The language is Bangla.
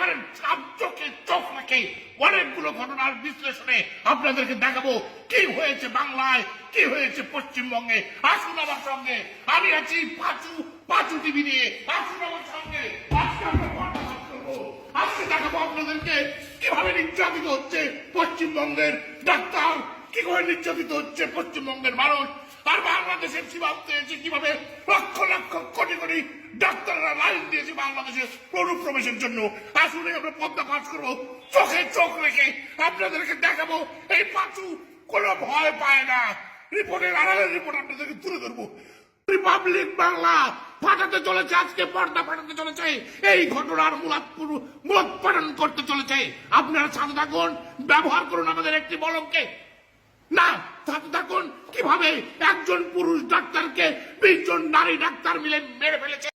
একেবারে চোখে চোখ রেখে অনেকগুলো ঘটনার বিশ্লেষণে আপনাদেরকে দেখাবো কি হয়েছে বাংলায়, কি হয়েছে পশ্চিমবঙ্গে। আসুন আমার সঙ্গে, আমি আছি পাঁচু টিভি নিয়ে। আসুন আমার সঙ্গে, আজকে আমরা বার্তালাপ করবো। আজকে দেখাবো আপনাদেরকে কিভাবে নির্যাতিত হচ্ছে পশ্চিমবঙ্গের ডাক্তার, কিভাবে নির্যাতিত হচ্ছে পশ্চিমবঙ্গের মানুষ, আর বাংলাদেশের সীমান্তে এসে কিভাবে লক্ষ লক্ষ কোটি কোটি ডাক্তাররা লাইন দিয়েছে বাংলাদেশের অনুপ্রবেশের জন্য। আসলে আমরা পদ্মা পাঠ করবো, চোখে চোখ রেখে আপনাদেরকে দেখাবো এই পাঁচু কোনো ভয় পায় না। রিপোর্টের আড়ালের রিপোর্ট আপনাদেরকে তুলে ধরবো। রিপাবলিক বাংলা ফাটাতে চলেছে, আজকে পর্দা ফাটাতে চলেছে, এই ঘটনার মূলোৎপাটন করতে চলেছে। আপনারা সাথে থাকুন, ব্যবহার করুন আমাদের একটি বলমকে। না সাথে থাকুন কিভাবে একজন পুরুষ ডাক্তারকে 20 জন নারী ডাক্তার মিলে মেরে ফেলেছে।